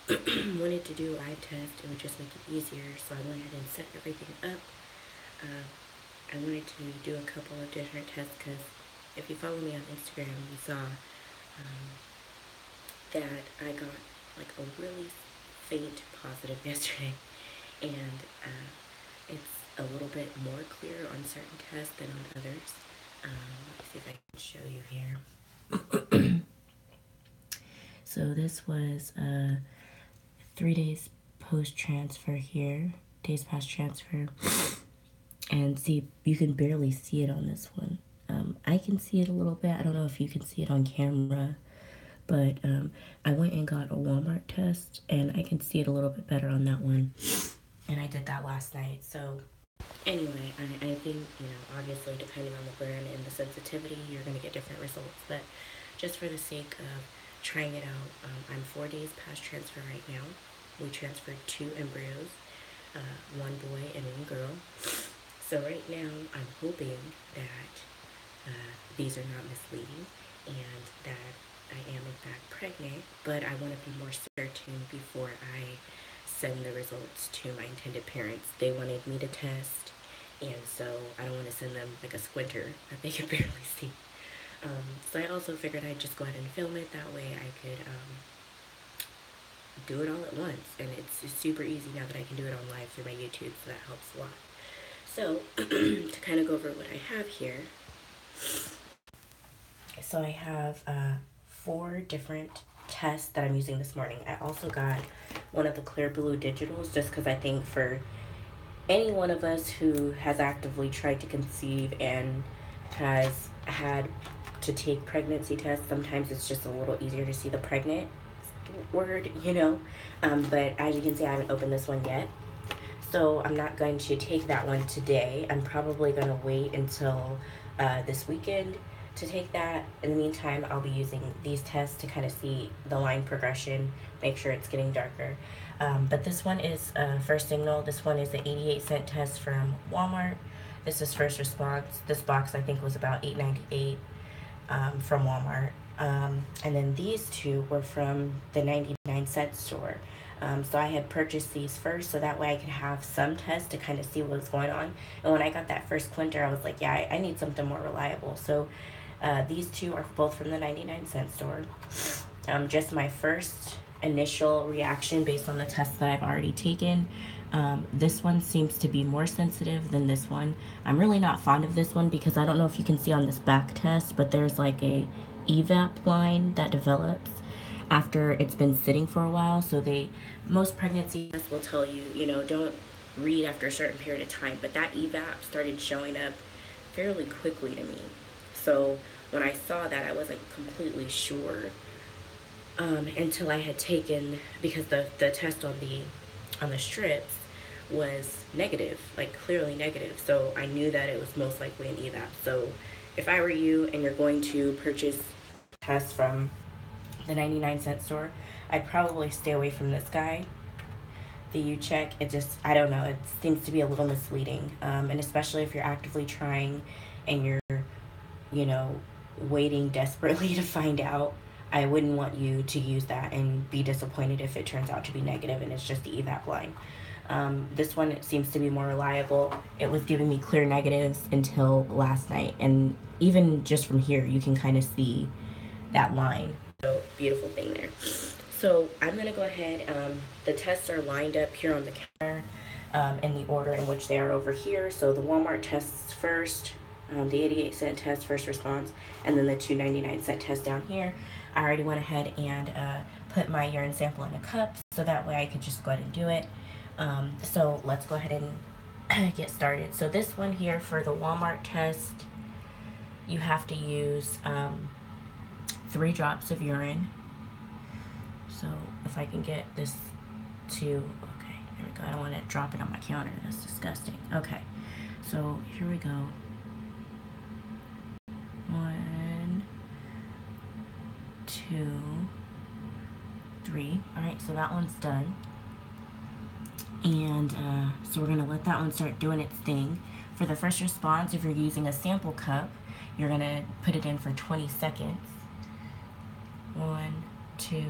wanted to do a live test. It would just make it easier, so I went ahead and set everything up. Uh, I wanted to do a couple of different tests because if you follow me on Instagram, you saw that I got like a really faint positive yesterday, and it's a little bit more clear on certain tests than on others. Let me see if I can show you here. So this was 3 days post transfer here, days past transfer, and see, you can barely see it on this one. I can see it a little bit. I don't know if you can see it on camera, but I went and got a Walmart test, and I can see it a little bit better on that one. And I did that last night. So anyway, I think, obviously depending on the brand and the sensitivity, you're going to get different results. But just for the sake of trying it out, I'm 4 days past transfer right now. We transferred 2 embryos, 1 boy and 1 girl. So right now, I'm hoping that these are not misleading and that I am in fact pregnant, but I want to be more certain before I send the results to my intended parents. They wanted me to test, and so I don't want to send them like a squinter that they can barely see. So I also figured I'd just go ahead and film it. That way I could do it all at once, and it's super easy now that I can do it on live through my YouTube, so that helps a lot. So to kind of go over what I have here, so I have 4 different tests that I'm using this morning. I also got one of the clear blue digitals just because I think for any one of us who has actively tried to conceive and has had to take pregnancy tests, sometimes it's just a little easier to see the pregnant word, but as you can see, I haven't opened this one yet. So I'm not going to take that one today. I'm probably going to wait until this weekend to take that. In the meantime, I'll be using these tests to kind of see the line progression, make sure it's getting darker. But this one is First Signal. This one is the 88-cent test from Walmart. This is First Response. This box I think was about $8.98 from Walmart. And then these 2 were from the 99-cent store. So I had purchased these first so that way I could have some tests to kind of see what was going on. And when I got that first Quinter, I was like, yeah, I need something more reliable. So these 2 are both from the 99-cent store. Just my first initial reaction based on the tests that I've already taken. This one seems to be more sensitive than this one. I'm really not fond of this one because I don't know if you can see on this back test, but there's like a evap line that develops after it's been sitting for a while. So most pregnancy tests will tell you, don't read after a certain period of time, but that evap started showing up fairly quickly to me. So when I saw that, I wasn't completely sure until I had taken, because the test on the strips was negative, like clearly negative. So I knew that it was most likely an evap. So if I were you and you're going to purchase tests from the 99-cent store, I'd probably stay away from this guy, the U-Check. I don't know, it seems to be a little misleading. And especially if you're actively trying and you're, waiting desperately to find out, I wouldn't want you to use that and be disappointed if it turns out to be negative and it's just the evap line. This one, it seems to be more reliable. It was giving me clear negatives until last night, and even just from here you can kind of see that line. So beautiful thing there. So I'm going to go ahead, the tests are lined up here on the counter in the order in which they are over here. So the Walmart tests first, the 88-cent test, First Response, and then the 2.99-cent test down here. I already went ahead and put my urine sample in a cup so that way I could just go ahead and do it. So let's go ahead and get started. So this one here for the Walmart test, you have to use 3 drops of urine. So if I can get this to, okay, there we go. I don't want to drop it on my counter. That's disgusting. Okay, so here we go. 1, 2, 3. All right, so that one's done. And so we're gonna let that one start doing its thing. For the First Response, if you're using a sample cup, you're gonna put it in for 20 seconds. 1, 2,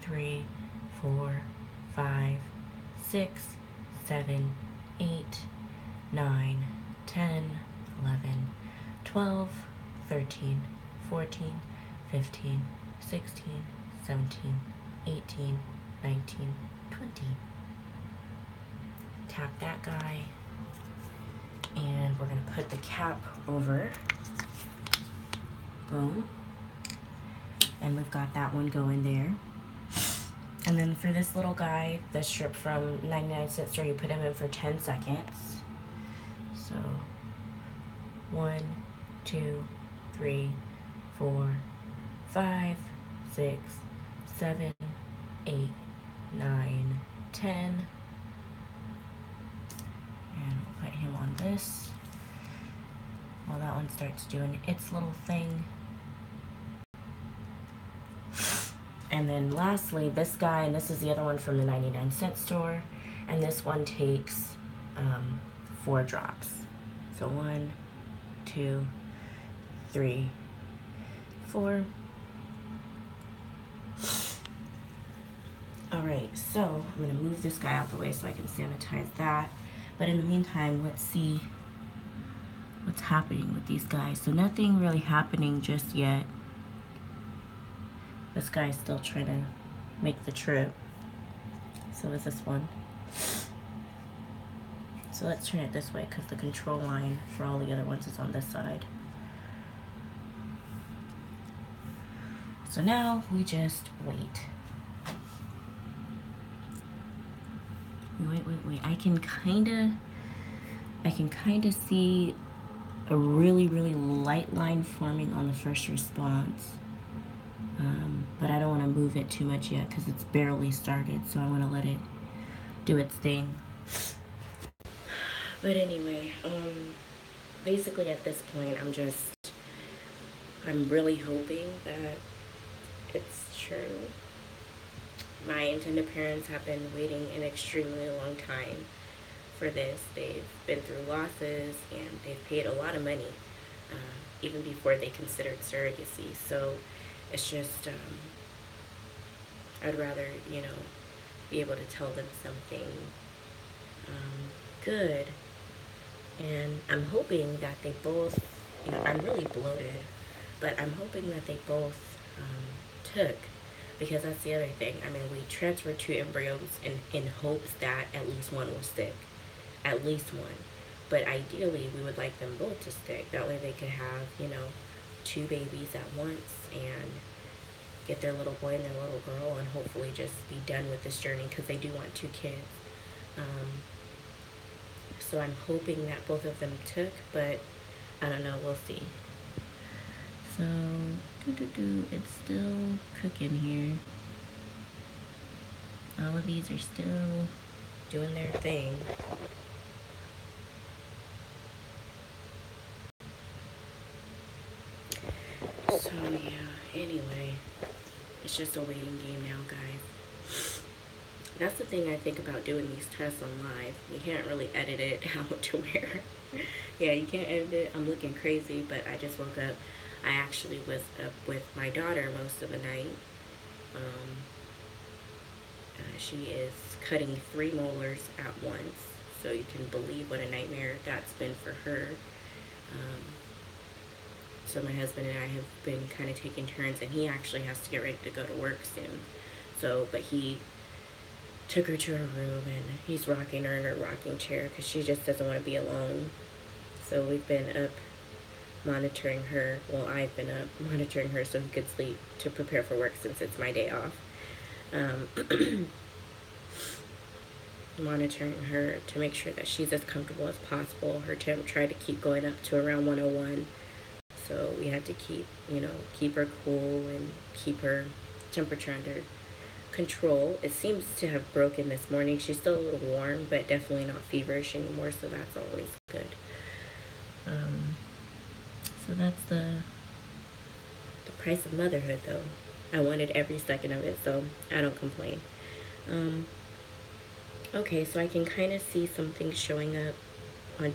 3, 4, 5, 6, 7, 8, 9, 10, 11, 12, 13, 14, 15, 16, 17, 18, 19, 20. Tap that guy, and we're gonna put the cap over. Boom. And we've got that one going there. And then for this little guy, the strip from 99-cent store, you put him in for 10 seconds. So 1, 2, 3, 4, 5, 6, 7, 8, 9, 10. And we'll put him on this while that one starts doing its little thing. And then lastly, this guy, and this is the other one from the 99-cent store, and this one takes 4 drops. So 1, 2, 3, 4. Alright, so I'm going to move this guy out the way so I can sanitize that. But in the meantime, let's see what's happening with these guys. So nothing really happening just yet. This guy's still trying to make the trip. So is this one. So let's turn it this way because the control line for all the other ones is on this side. So now we just wait. Wait. I can kind of see a really light line forming on the first response. But I don't want to move it too much yet because it's barely started, so I want to let it do its thing. But anyway, basically at this point, I'm really hoping that it's true. My intended parents have been waiting an extremely long time for this. They've been through losses and they've paid a lot of money, even before they considered surrogacy. So it's just, I'd rather, be able to tell them something good. And I'm hoping that they both, I'm really bloated, but I'm hoping that they both took, because that's the other thing. I mean, we transferred 2 embryos in hopes that at least one will stick. At least one. But ideally, we would like them both to stick. That way they could have, 2 babies at once and get their little boy and their little girl and hopefully just be done with this journey, because they do want 2 kids. So I'm hoping that both of them took, but I don't know, we'll see. So, it's still cooking here. All of these are still doing their thing. So yeah, anyway, it's just a waiting game now, guys. That's the thing I think about doing these tests on live. You can't really edit it out to where, yeah, you can't edit it. I'm looking crazy, but I just woke up. I actually was up with my daughter most of the night. She is cutting 3 molars at once, so you can believe what a nightmare that's been for her. So my husband and I have been kind of taking turns, and he actually has to get ready to go to work soon. So, but he took her to her room, and he's rocking her in her rocking chair because she just doesn't want to be alone. So we've been up monitoring her. Well, I've been up monitoring her so he could sleep to prepare for work since it's my day off. Monitoring her to make sure that she's as comfortable as possible. Her temp tried to keep going up to around 101. So we had to keep her cool and keep her temperature under control. It seems to have broken this morning. She's still a little warm, but definitely not feverish anymore, so that's always good. So that's the price of motherhood, though. I wanted every second of it, so I don't complain. Okay, so I can kind of see some things showing up on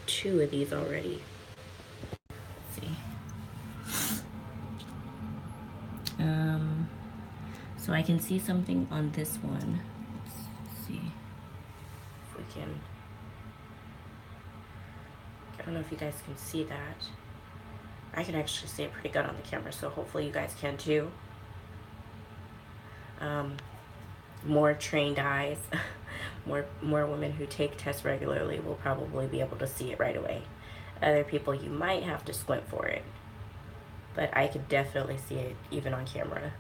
2 of these already. Let's see. So I can see something on this one. Let's see if we can. I don't know if you guys can see that. I can actually see it pretty good on the camera, so hopefully you guys can too. More trained eyes, more women who take tests regularly will probably be able to see it right away. Other people, you might have to squint for it, but I could definitely see it even on camera.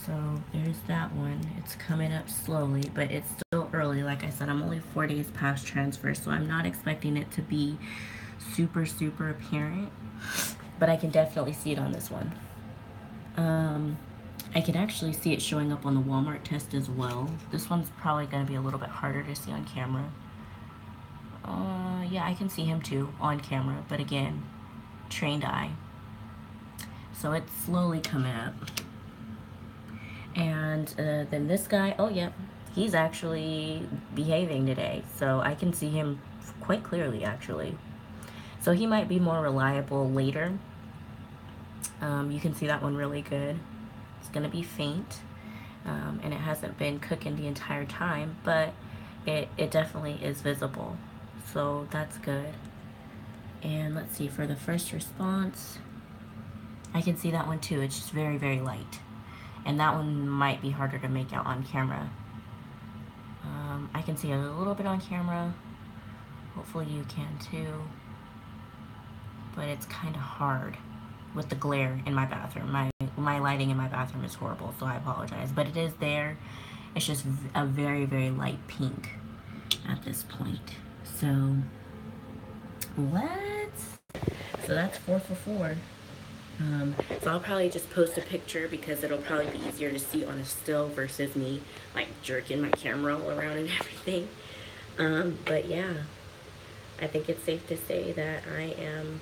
So there's that one. It's coming up slowly, but it's still early. Like I said, I'm only 4 days past transfer, so I'm not expecting it to be super apparent, but I can definitely see it on this one. I can actually see it showing up on the Walmart test as well. This one's probably going to be a little bit harder to see on camera. Yeah, I can see him too on camera, but again, trained eye. So it's slowly coming up. And then this guy, oh yeah, he's actually behaving today. So I can see him quite clearly actually. So he might be more reliable later. You can see that one really good. It's gonna be faint, and it hasn't been cooking the entire time, but it definitely is visible. So that's good. And let's see, for the first response, I can see that one too. It's just very light. And that one might be harder to make out on camera. I can see a little bit on camera. Hopefully you can too. But it's kind of hard with the glare in my bathroom. My lighting in my bathroom is horrible, so I apologize. But it is there. It's just a very light pink at this point. So, what? So that's 4 for 4. So I'll probably just post a picture because it'll probably be easier to see on a still versus me like jerking my camera all around and everything. But yeah, I think it's safe to say that I am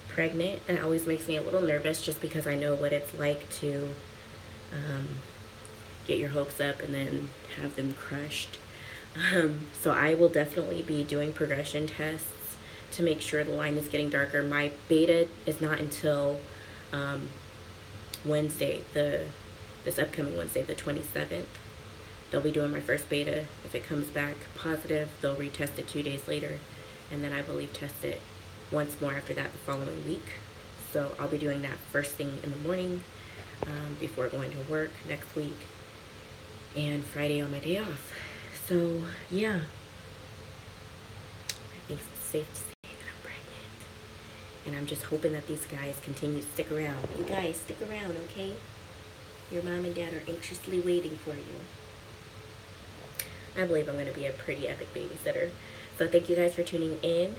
pregnant, and it always makes me a little nervous just because I know what it's like to get your hopes up and then have them crushed. So I will definitely be doing progression tests to make sure the line is getting darker. My beta is not until Wednesday, this upcoming Wednesday, the 27th. They'll be doing my first beta. If it comes back positive, they'll retest it 2 days later, and then I believe test it once more after that the following week. So I'll be doing that first thing in the morning before going to work next week, and Friday on my day off. So yeah, I think it's safe to say that I'm pregnant, and I'm just hoping that these guys continue to stick around. You guys stick around, okay? Your mom and dad are anxiously waiting for you. I believe I'm going to be a pretty epic babysitter. So thank you guys for tuning in.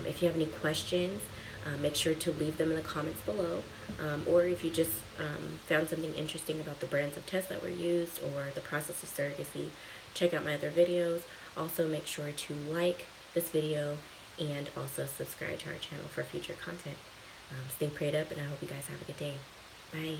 If you have any questions, make sure to leave them in the comments below. Or if you just found something interesting about the brands of tests that were used or the process of surrogacy, check out my other videos. Also make sure to like this video and also subscribe to our channel for future content. Stay prayed up, and I hope you guys have a good day. Bye.